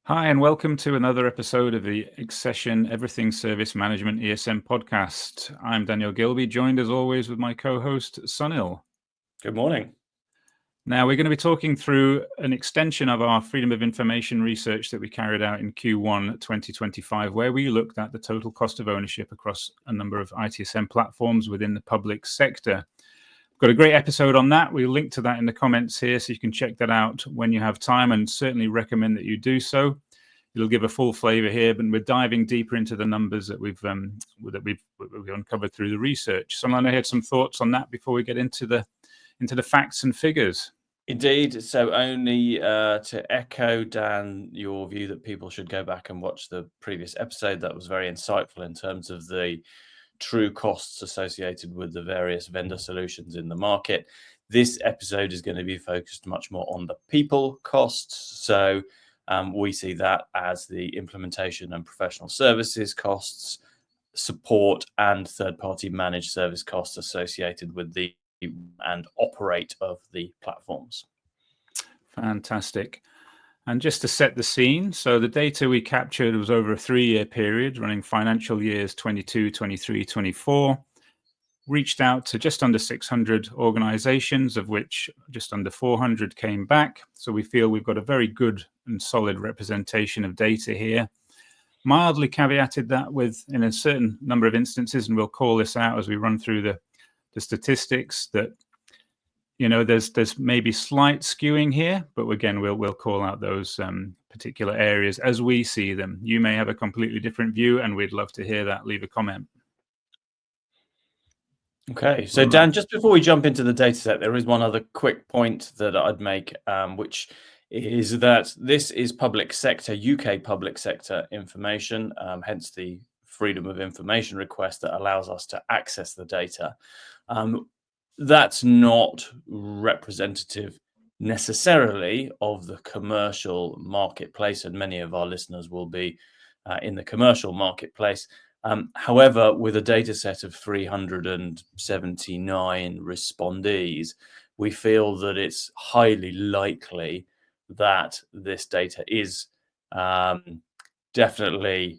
Hi, and welcome to another episode of the Accession Everything Service Management ESM podcast. I'm Daniel Gilby, joined as always with my co-host, Sunil. Good morning. Now, we're going to be talking through an extension of our Freedom of Information research that we carried out in Q1 2025, where we looked at the total cost of ownership across a number of ITSM platforms within the public sector. Got a great episode on that. We'll link to that in the comments here, so you can check that out when you have time, and certainly recommend that you do so. It'll give a full flavor here, but we're diving deeper into the numbers that we've uncovered through the research. So I had some thoughts on that before we get into the facts and figures. Indeed. So only to echo, Dan, your view that people should go back and watch the previous episode. That was very insightful in terms of the true costs associated with the various vendor solutions in the market. This episode is going to be focused much more on the people costs. So we see that as the implementation and professional services costs, support, and third-party managed service costs associated with the and operate of the platforms. Fantastic. And just to set the scene, so the data we captured was over a 3-year period running financial years 22, 23, 24. Reached out to just under 600 organizations, of which just under 400 came back. So we feel we've got a very good and solid representation of data here. Mildly caveated that with, in a certain number of instances, and we'll call this out as we run through the statistics, that there's maybe slight skewing here, but again we'll call out those particular areas as we see them. You may have a completely different view, and we'd love to hear that. Leave a comment. Okay, so Dan, just before we jump into the data set, there is one other quick point that I'd make, which is that this is public sector, UK public sector information, hence the Freedom of Information request that allows us to access the data. That's not representative necessarily of the commercial marketplace, and many of our listeners will be in the commercial marketplace. However, with a data set of 379 respondees, we feel that it's highly likely that this data is definitely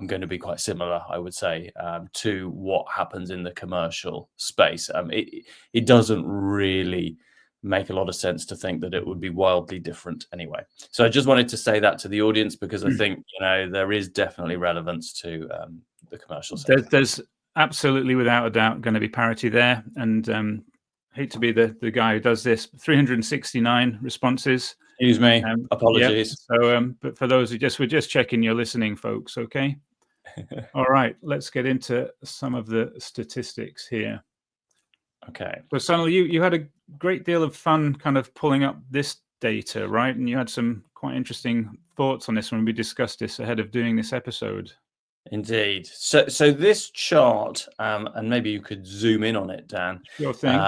going to be quite similar, I would say, to what happens in the commercial space. It doesn't really make a lot of sense to think that it would be wildly different anyway. So I just wanted to say that to the audience, because I think there is definitely relevance to the commercial sector. There's absolutely, without a doubt, going to be parity there. And hate to be the guy who does this, 369 responses. Excuse me, apologies. Yeah. So, but for those we're just checking you're listening, folks. Okay. All right, let's get into some of the statistics here. Okay. So, Sunil, you had a great deal of fun kind of pulling up this data, right? And you had some quite interesting thoughts on this when we discussed this ahead of doing this episode. Indeed. So this chart, and maybe you could zoom in on it, Dan. Sure thing.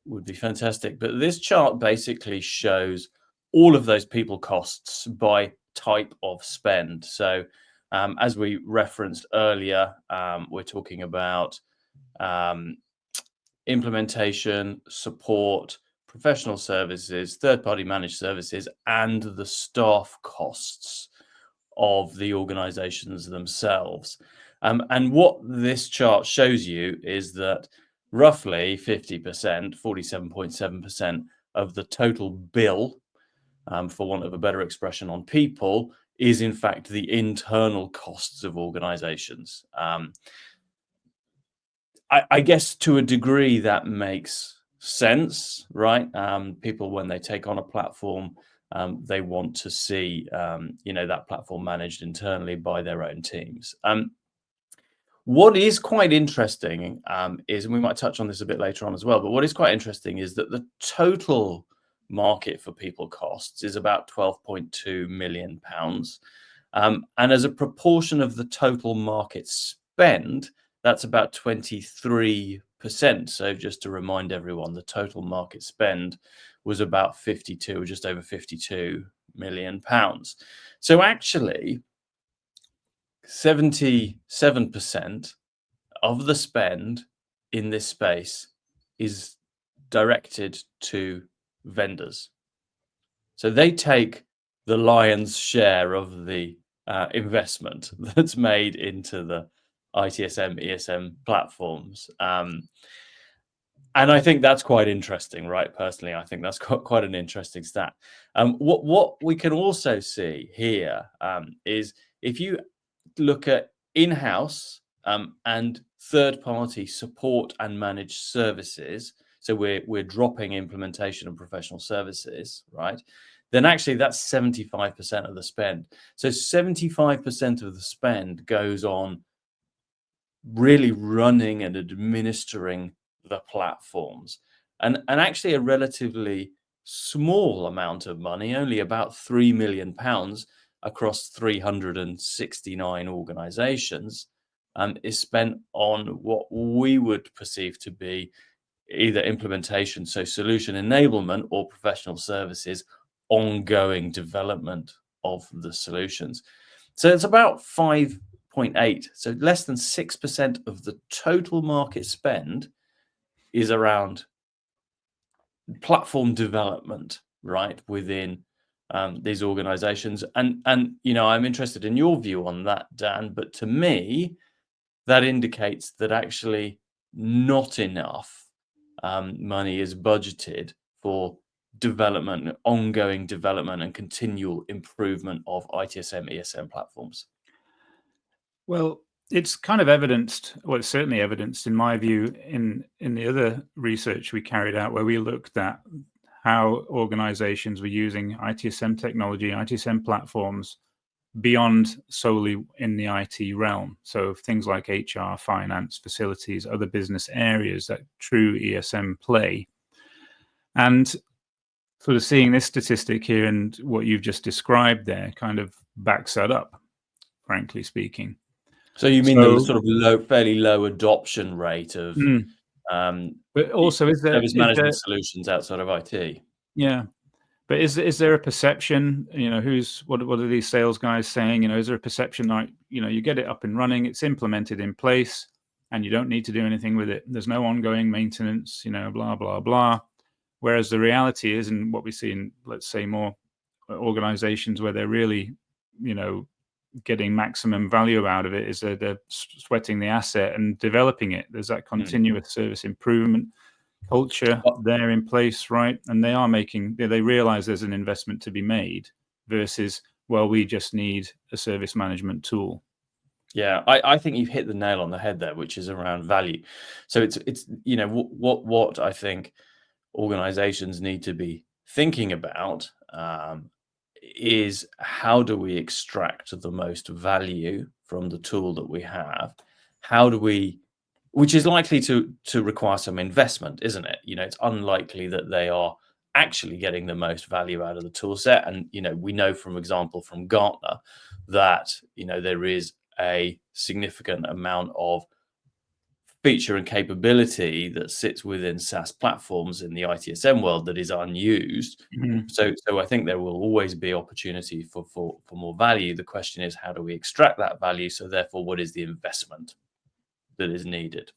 Would be fantastic. But this chart basically shows all of those people costs by type of spend. So as we referenced earlier, we're talking about implementation, support, professional services, third-party managed services, and the staff costs of the organizations themselves. And what this chart shows you is that roughly 50%, 47.7% of the total bill, for want of a better expression, on people is in fact the internal costs of organizations. I guess to a degree that makes sense, right? People, when they take on a platform, they want to see, that platform managed internally by their own teams. What is quite interesting is, and we might touch on this a bit later on as well, but what is quite interesting is that the total market for people costs is about £12.2 million. And as a proportion of the total market spend, that's about 23%. So just to remind everyone, the total market spend was about 52, or just over 52 million pounds. So actually, 77% of the spend in this space is directed to vendors. So they take the lion's share of the investment that's made into the ITSM, ESM platforms. And I think that's quite interesting, right? Personally, I think that's quite an interesting stat. What we can also see here is if you look at in-house and third-party support and managed services, so we're dropping implementation and professional services, right? Then actually that's 75% of the spend. So 75% of the spend goes on really running and administering the platforms. And actually a relatively small amount of money, only about £3 million across 369 organizations, is spent on what we would perceive to be either implementation, so solution enablement, or professional services, ongoing development of the solutions. So it's about 5.8, so less than 6% of the total market spend is around platform development, right, within these organizations. And I'm interested in your view on that, Dan, but to me, that indicates that actually not enough money is budgeted for development, ongoing development and continual improvement of ITSM, ESM platforms. Well, it's kind of evidenced, well, it's certainly evidenced in my view in the other research we carried out, where we looked at how organizations were using ITSM technology, ITSM platforms beyond solely in the IT realm. So things like HR, finance, facilities, other business areas that true ESM play. And sort of seeing this statistic here and what you've just described there kind of backs that up, frankly speaking. So you mean the sort of fairly low adoption rate of but also service management solutions outside of IT? Yeah. But is there a perception, what are these sales guys saying? Is there a perception like, you get it up and running, it's implemented in place, and you don't need to do anything with it. There's no ongoing maintenance, blah, blah, blah. Whereas the reality is, and what we see in, let's say, more organizations where they're really, getting maximum value out of it, is that they're sweating the asset and developing it. There's that continuous service improvement culture there in place, right? And they realize there's an investment to be made versus, well, we just need a service management tool. Yeah, I think you've hit the nail on the head there, which is around value. So it's what I think organizations need to be thinking about is how do we extract the most value from the tool that we have? Which is likely to require some investment, isn't it? It's unlikely that they are actually getting the most value out of the tool set. And, we know from example from Gartner that, there is a significant amount of feature and capability that sits within SaaS platforms in the ITSM world that is unused. So I think there will always be opportunity for more value. The question is, how do we extract that value? So therefore, what is the investment that is needed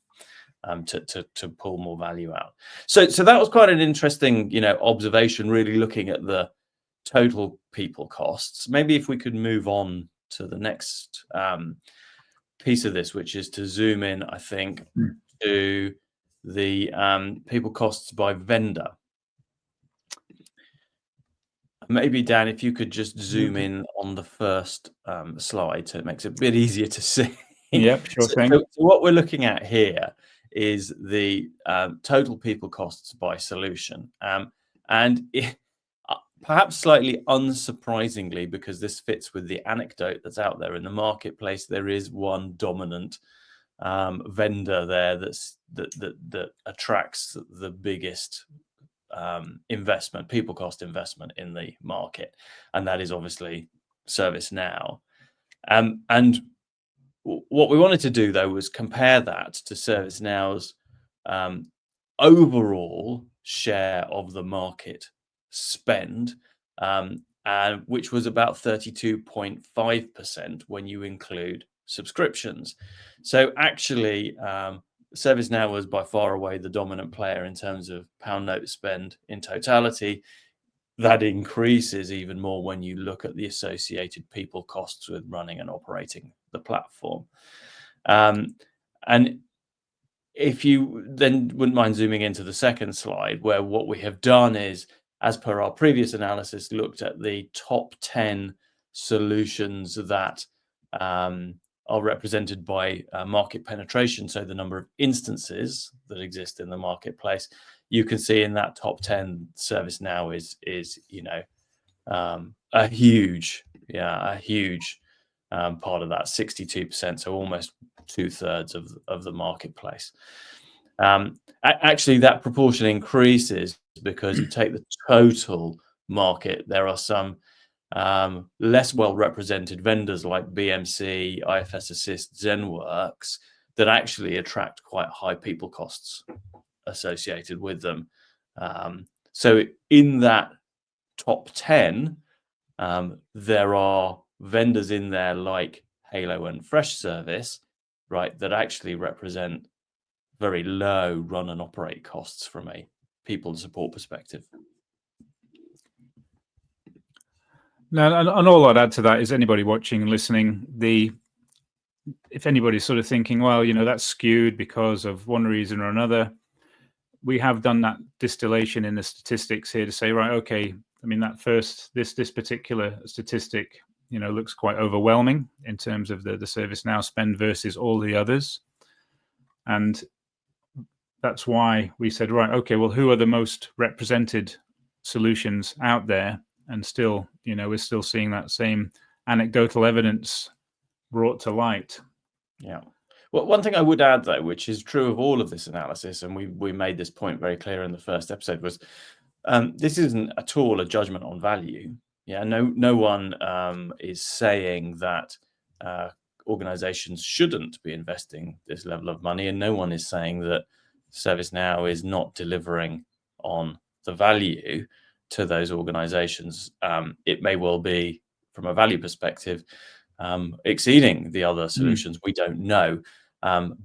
to pull more value out? So that was quite an interesting, observation, really looking at the total people costs. Maybe if we could move on to the next piece of this, which is to zoom in, I think, to the people costs by vendor. Maybe, Dan, if you could just zoom in on the first slide, so it makes it a bit easier to see. Yep, sure thing. So what we're looking at here is the total people costs by solution. And perhaps slightly unsurprisingly, because this fits with the anecdote that's out there in the marketplace, there is one dominant vendor there that attracts the biggest people cost investment in the market, and that is obviously ServiceNow. And what we wanted to do, though, was compare that to ServiceNow's overall share of the market spend, which was about 32.5% when you include subscriptions. So actually, ServiceNow was by far away the dominant player in terms of pound note spend in totality. that increases even more when you look at the associated people costs with running and operating the platform. And if you then wouldn't mind zooming into the second slide, where what we have done is, as per our previous analysis, looked at the top 10 solutions that are represented by market penetration, so the number of instances that exist in the marketplace. You can see in that top 10, ServiceNow is a huge part of that, 62%, so almost 2/3 of the marketplace. Actually, that proportion increases because you take the total market. There are some less well represented vendors like BMC, IFS Assist, ZenWorks that actually attract quite high people costs associated with them. So in that top 10, there are vendors in there like Halo and Freshservice, right, that actually represent very low run and operate costs from a people and support perspective. Now, and all I'd add to that is anybody watching and listening, if anybody's sort of thinking, well, that's skewed because of one reason or another, we have done that distillation in the statistics here to say, right, okay, I mean, that first, this particular statistic, looks quite overwhelming in terms of the ServiceNow spend versus all the others. And that's why we said, right, okay, well, who are the most represented solutions out there? And still, we're still seeing that same anecdotal evidence brought to light. Yeah. Well, one thing I would add, though, which is true of all of this analysis, and we made this point very clear in the first episode, was this isn't at all a judgment on value. Yeah, no one is saying that organizations shouldn't be investing this level of money, and no one is saying that ServiceNow is not delivering on the value to those organizations. It may well be, from a value perspective, exceeding the other solutions. We don't know,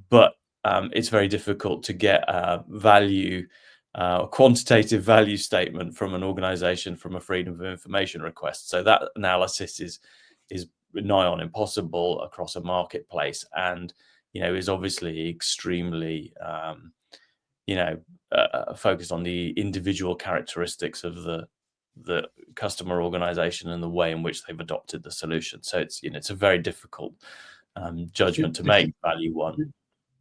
but it's very difficult to get a quantitative value statement from an organization from a freedom of information request. So that analysis is nigh on impossible across a marketplace, and is obviously extremely focused on the individual characteristics of the customer organization and the way in which they've adopted the solution. So it's a very difficult judgment to make, value one.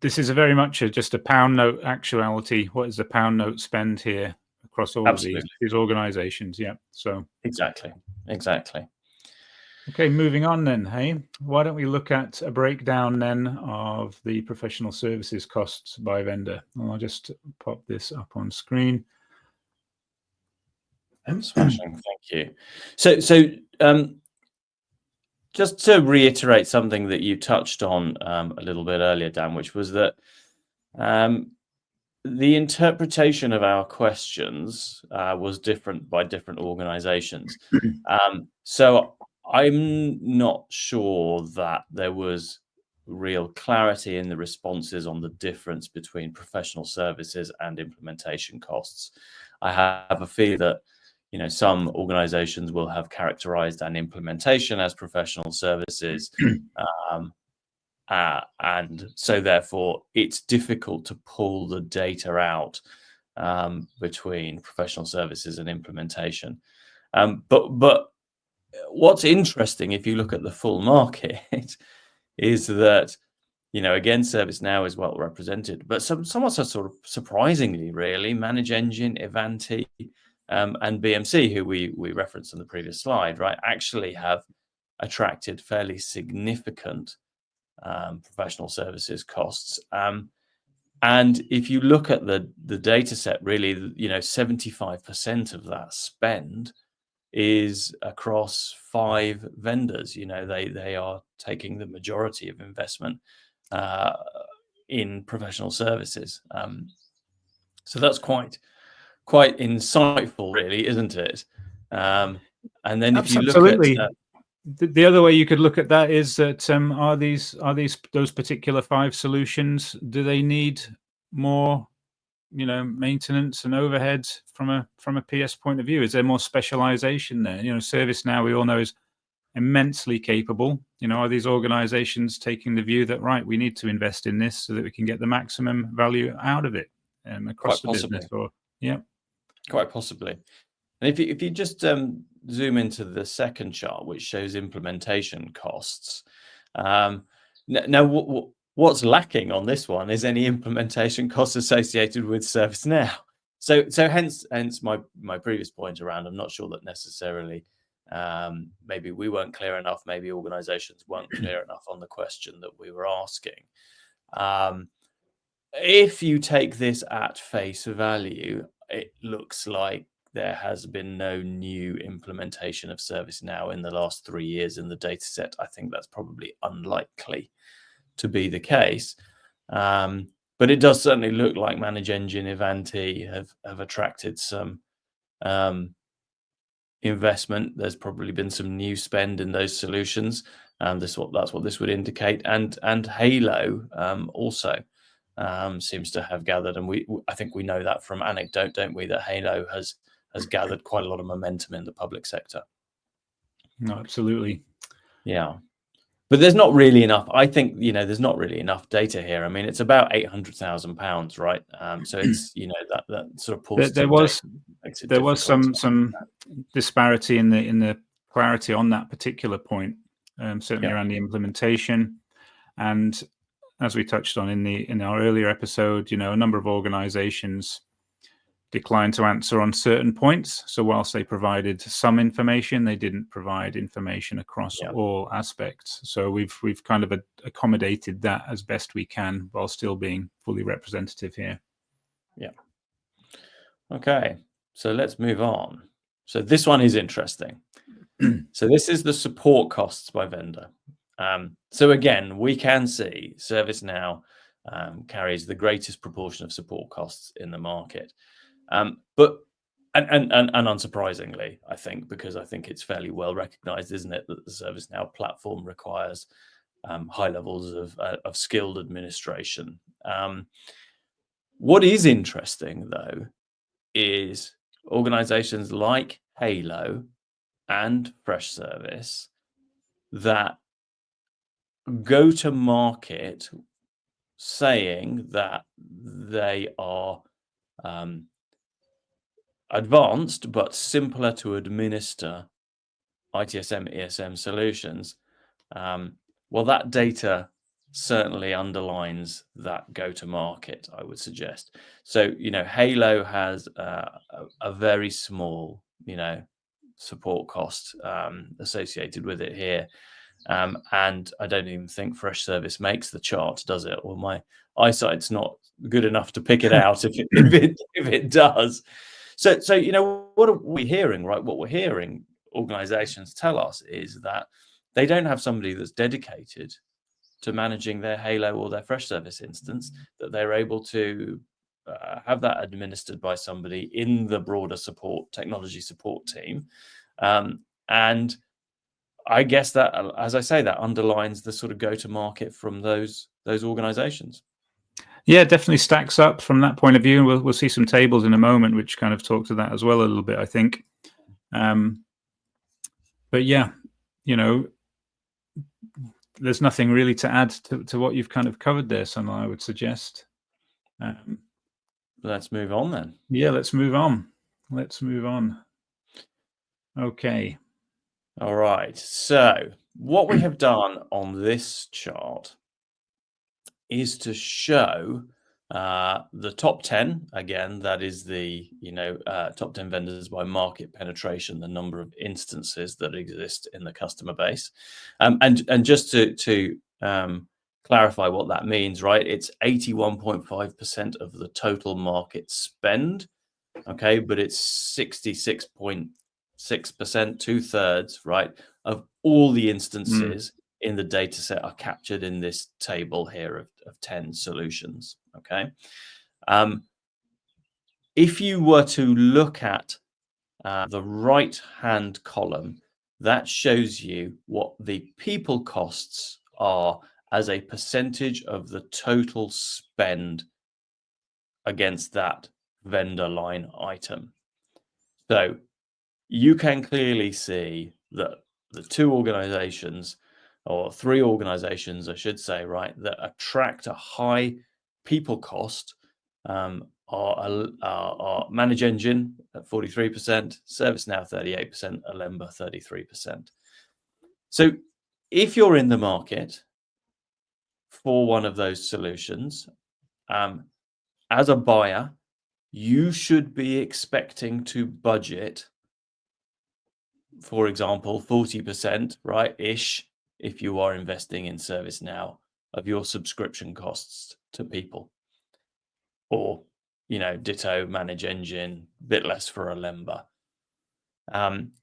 This is very much just a pound note actuality. What is the pound note spend here across all of these organizations? Yeah. So exactly. Okay, moving on then. Hey, why don't we look at a breakdown then of the professional services costs by vendor? I'll just pop this up on screen. Smashing, thank you. So just to reiterate something that you touched on a little bit earlier, Dan, which was that the interpretation of our questions was different by different organizations. So I'm not sure that there was real clarity in the responses on the difference between professional services and implementation costs. I have a feeling that some organizations will have characterized an implementation as professional services, and so therefore it's difficult to pull the data out between professional services and implementation. But what's interesting, if you look at the full market, is that again, ServiceNow is well represented, but somewhat sort of surprisingly, really, ManageEngine, Ivanti, and BMC, who we referenced in the previous slide, right, actually have attracted fairly significant professional services costs. And if you look at the data set, really, 75% of that spend is across 5 vendors. They are taking the majority of investment in professional services. So that's quite insightful, really, isn't it? And then if you look at the other way you could look at that is that are those particular 5 solutions, do they need more maintenance and overhead from a PS point of view? Is there more specialization there? ServiceNow, we all know, is immensely capable. Are these organizations taking the view that, right, we need to invest in this so that we can get the maximum value out of it across the business? Quite possibly. And if you just zoom into the second chart, which shows implementation costs, now what's lacking on this one is any implementation costs associated with ServiceNow. So hence my previous point around, I'm not sure that necessarily maybe we weren't clear enough, maybe organizations weren't clear enough on the question that we were asking. If you take this at face value, it looks like there has been no new implementation of ServiceNow in the last 3 years in the data set. I think that's probably unlikely to be the case. But it does certainly look like Manage Engine, Ivanti have attracted some investment. There's probably been some new spend in those solutions. That's what this would indicate. And Halo also seems to have gathered, and I think we know that from anecdote, don't we, that Halo has gathered quite a lot of momentum in the public sector. No, absolutely. Yeah. But there's not really enough. I think, there's not really enough data here. I mean, it's about £800,000, right? So it's, that sort of pulls. There was some disparity in the clarity on that particular point, certainly around the implementation. And as we touched on in our earlier episode, a number of organizations declined to answer on certain points. So whilst they provided some information, they didn't provide information across all aspects. So we've kind of accommodated that as best we can while still being fully representative here. Yeah. Okay. So let's move on. So this one is interesting. So this is the support costs by vendor. So again, we can see ServiceNow carries the greatest proportion of support costs in the market. But unsurprisingly, I think, because I think it's fairly well recognized, isn't it, that the ServiceNow platform requires high levels of skilled administration. What is interesting, though, is organizations like Halo and Freshservice that go to market saying that they are advanced but simpler to administer ITSM, ESM solutions. Well, that data certainly underlines that go-to-market, I would suggest. So, Halo has a very small, support cost associated with it here. And I don't even think Freshservice makes the chart, does it? Or my eyesight's not good enough to pick it out if it does. So what are we hearing, right? What we're hearing organizations tell us is that they don't have somebody that's dedicated to managing their Halo or their Freshservice instance, that they're able to have that administered by somebody in the broader technology support team. And I guess that, as I say, that underlines the sort of go-to-market from those organizations. Yeah, definitely stacks up from that point of view. And we'll see some tables in a moment, which kind of talk to that as well a little bit, I think. But yeah, there's nothing really to add to what you've kind of covered there, Sonal, I would suggest. Let's move on then. Yeah, let's move on. Okay. All right. So what we have done on this chart is to show the top 10, again, that is the top 10 vendors by market penetration, the number of instances that exist in the customer base. And just to clarify what that means, right? It's 81.5% of the total market spend, okay? But it's 66.6%, 2/3, right, of all the instances in the data set are captured in this table here of 10 solutions, okay? If you were to look at the right-hand column, that shows you what the people costs are as a percentage of the total spend against that vendor line item. So you can clearly see that the two organizations, or three organizations, I should say, right, that attract a high people cost are Manage Engine at 43%, ServiceNow 38%, Alemba 33%. So if you're in the market for one of those solutions, as a buyer, you should be expecting to budget, for example, 40%, right, ish, if you are investing in ServiceNow, of your subscription costs to people. Or, ditto Manage Engine, bit less for Alemba.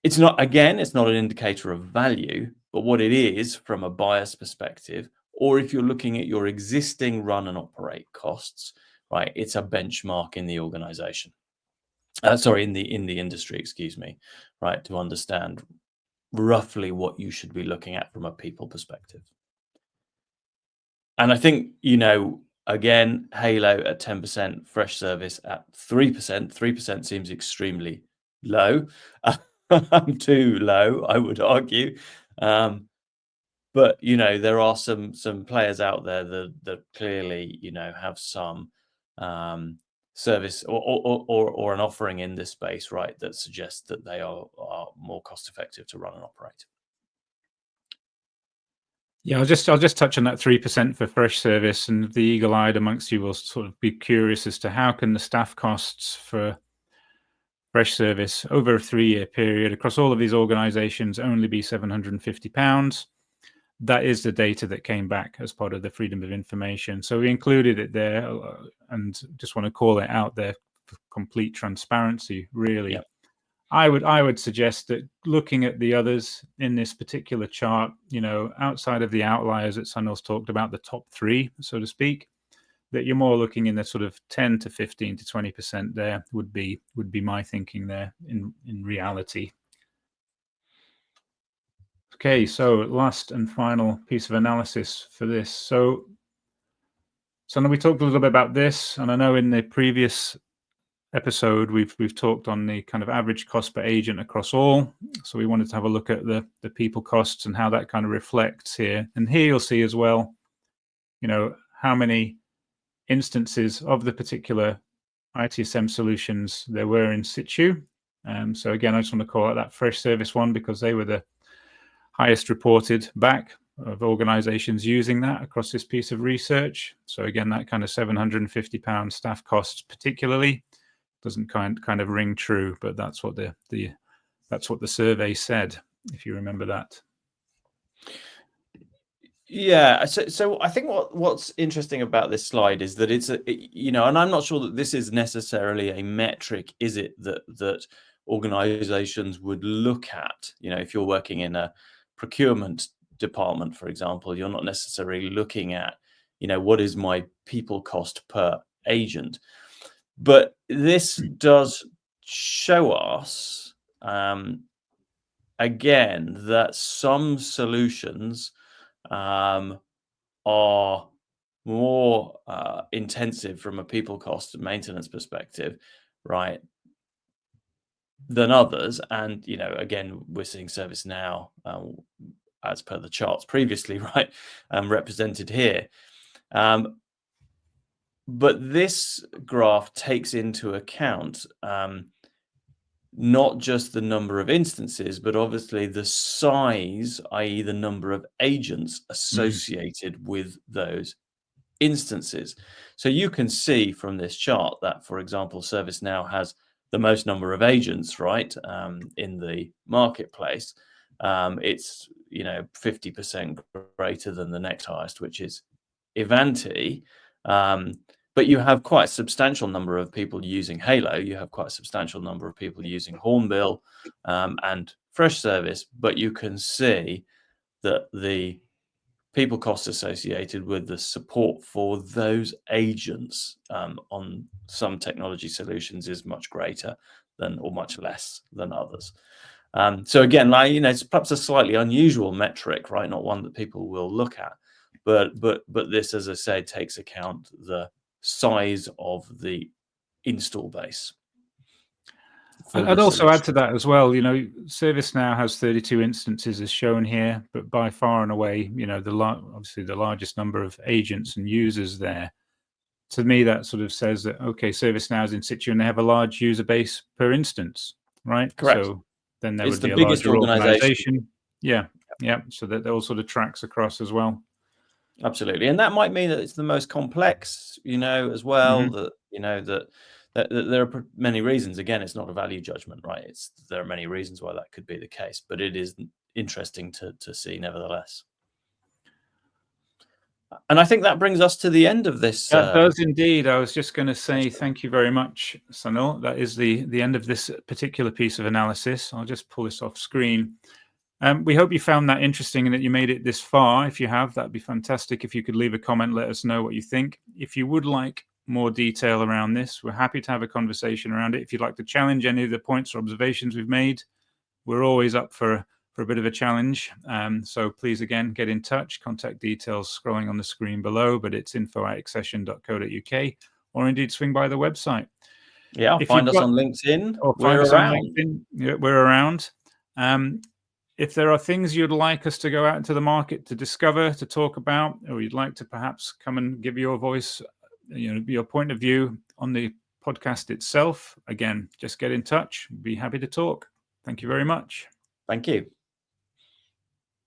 It's not an indicator of value, but what it is from a buyer's perspective, or if you're looking at your existing run and operate costs, right, it's a benchmark in the organization. In the industry, excuse me, right, to understand roughly what you should be looking at from a people perspective. And I think, again, Halo at 10%, Freshservice at 3%. 3% seems extremely low. Too low, I would argue. But there are some players out there that clearly have some service or an offering in this space, right, that suggests that they are more cost effective to run and operate. Yeah, I'll just touch on that 3% for Freshservice, and the eagle-eyed amongst you will sort of be curious as to how can the staff costs for Freshservice over a 3-year period across all of these organizations only be £750. That is the data that came back as part of the Freedom of Information. So we included it there, and just want to call it out there for complete transparency, really. Yep. I would suggest that looking at the others in this particular chart, outside of the outliers that Sunil's talked about, the top 3, so to speak, that you're more looking in the sort of 10 to 15 to 20% there would be my thinking there in reality. Okay, so last and final piece of analysis for this. So now we talked a little bit about this, and I know in the previous episode we've talked on the kind of average cost per agent across all. So we wanted to have a look at the people costs and how that kind of reflects here. And here you'll see as well, how many instances of the particular ITSM solutions there were in situ. So again, I just want to call out that Freshservice one because they were the highest reported back of organizations using that across this piece of research. So again, that kind of £750 staff costs particularly doesn't kind of ring true, but that's what the survey said, if you remember that. Yeah, so I think what's interesting about this slide is that it's and I'm not sure that this is necessarily a metric, is it, that organizations would look at. If you're working in a procurement department, for example, you're not necessarily looking at, what is my people cost per agent. But this does show us, again, that some solutions are more intensive from a people cost and maintenance perspective, right, than others. And, again, we're seeing ServiceNow, as per the charts previously, right, represented here. But this graph takes into account not just the number of instances, but obviously the size, i.e. the number of agents associated with those instances. So you can see from this chart that, for example, ServiceNow has the most number of agents, right, in the marketplace. It's 50% greater than the next highest, which is Ivanti. But you have quite a substantial number of people using Halo. You have quite a substantial number of people using Hornbill and Freshservice. But you can see that the people costs associated with the support for those agents on some technology solutions is much greater than, or much less than others. So again, it's perhaps a slightly unusual metric, right? Not one that people will look at. But this, as I say, takes account the size of the install base. I'd also add to that as well, ServiceNow has 32 instances as shown here, but by far and away, obviously the largest number of agents and users there. To me, that sort of says that, okay, ServiceNow is in situ and they have a large user base per instance, right? Correct. So then there It's would be the a biggest larger organization. Yeah. So that all sort of tracks across as well. Absolutely. And that might mean that it's the most complex, as well, that there are many reasons. Again, it's not a value judgment, right? There are many reasons why that could be the case, but it is interesting to see nevertheless. And I think that brings us to the end of this. That does indeed. I was just going to say thank you very much, Sunil. That is the end of this particular piece of analysis. I'll just pull this off screen. We hope you found that interesting and that you made it this far. If you have, that'd be fantastic. If you could leave a comment, let us know what you think. If you would like more detail around this, we're happy to have a conversation around it. If you'd like to challenge any of the points or observations we've made, we're always up for a bit of a challenge. So please, again, get in touch. Contact details scrolling on the screen below, but it's info@accession.co.uk, or indeed swing by the website. Yeah, find us on LinkedIn. Or find us on LinkedIn. Yeah, we're around. If there are things you'd like us to go out into the market to discover, to talk about, or you'd like to perhaps come and give your voice, your point of view on the podcast itself, again, just get in touch. Be happy to talk. Thank you very much. Thank you.